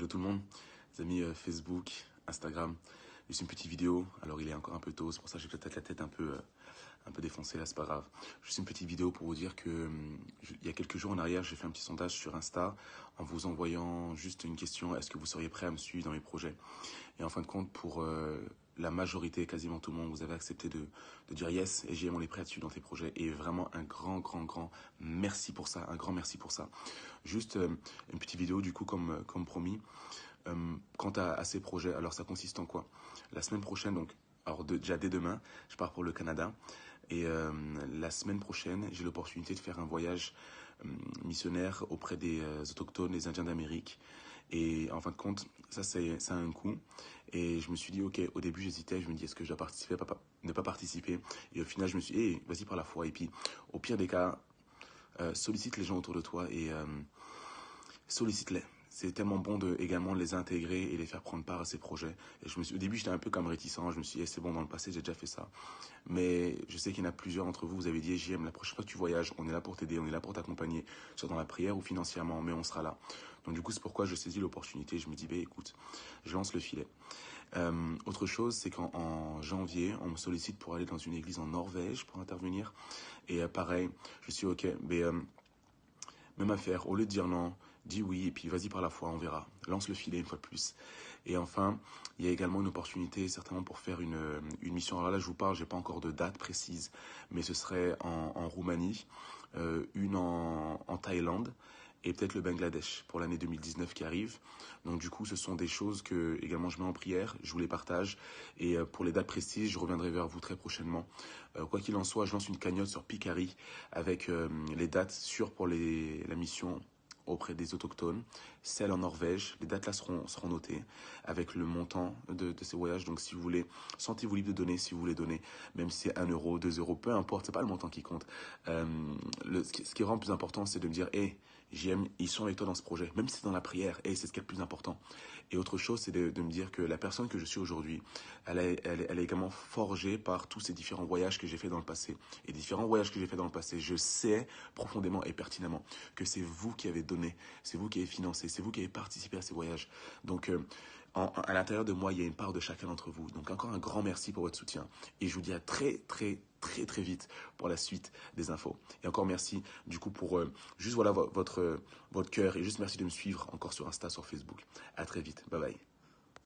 Hello tout le monde, les amis Facebook, Instagram. Juste une petite vidéo. Alors il est encore un peu tôt, c'est pour ça que j'ai peut-être la tête un peu défoncée là, c'est pas grave. Juste une petite vidéo pour vous dire que il y a quelques jours en arrière, j'ai fait un petit sondage sur Insta en vous envoyant juste une question: est-ce que vous seriez prêt à me suivre dans mes projets? Et en fin de compte, pour la majorité, quasiment tout le monde, vous avez accepté de dire yes, et JM, on est prêt à te suivre dans tes projets. Et vraiment un grand merci pour ça, un grand merci pour ça. Juste une petite vidéo du coup comme promis. Quant à ces projets, alors ça consiste en quoi? La semaine prochaine, donc, alors déjà dès demain, je pars pour le Canada. Et la semaine prochaine, j'ai l'opportunité de faire un voyage missionnaire auprès des autochtones, des Indiens d'Amérique. Et en fin de compte, ça a un coût. Et je me suis dit, ok, au début j'hésitais, je me dis, est-ce que je dois participer, ne pas participer? Et au final, je me suis dit, hey, vas-y par la foi. Et puis, au pire des cas, sollicite les gens autour de toi et sollicite-les. C'est tellement bon de également les intégrer et les faire prendre part à ces projets. Et au début, j'étais un peu comme réticent. Je me suis dit, c'est bon, dans le passé, j'ai déjà fait ça. Mais je sais qu'il y en a plusieurs d'entre vous. Vous avez dit, JM, la prochaine fois que tu voyages, on est là pour t'aider, on est là pour t'accompagner, soit dans la prière ou financièrement, mais on sera là. Donc du coup, c'est pourquoi je saisis l'opportunité. Je me dis, écoute, je lance le filet. Autre chose, c'est qu'en janvier, on me sollicite pour aller dans une église en Norvège pour intervenir. Et pareil, je suis ok, mais même affaire, au lieu de dire non, dis oui et puis vas-y par la foi, on verra. Lance le filet une fois de plus. Et enfin, il y a également une opportunité certainement pour faire une mission. Alors là, je vous parle, j'ai pas encore de date précise, mais ce serait en Roumanie, une en Thaïlande et peut-être le Bangladesh pour l'année 2019 qui arrive. Donc du coup, ce sont des choses que également je mets en prière, je vous les partage. Et pour les dates précises, je reviendrai vers vous très prochainement. Quoi qu'il en soit, je lance une cagnotte sur Picari avec les dates sûres pour la mission auprès des autochtones, celle en Norvège. Les dates là seront notées avec le montant de ces voyages. Donc si vous voulez, sentez-vous libre de donner si vous voulez donner, même si c'est 1 euro, 2 euros, peu importe, c'est pas le montant qui compte. Ce qui rend le plus important, c'est de me dire, hey, j'aime, ils sont avec toi dans ce projet, même si c'est dans la prière, et c'est ce qui est le plus important. Et autre chose, c'est de me dire que la personne que je suis aujourd'hui, elle est également forgée par tous ces différents voyages que j'ai fait dans le passé. Et différents voyages que j'ai fait dans le passé, je sais profondément et pertinemment que c'est vous qui avez donné, c'est vous qui avez financé, c'est vous qui avez participé à ces voyages. Donc, à l'intérieur de moi, il y a une part de chacun d'entre vous. Donc, encore un grand merci pour votre soutien. Et je vous dis à très vite pour la suite des infos. Et encore merci, du coup, pour juste voilà votre cœur. Et juste merci de me suivre encore sur Insta, sur Facebook. À très vite. Bye bye.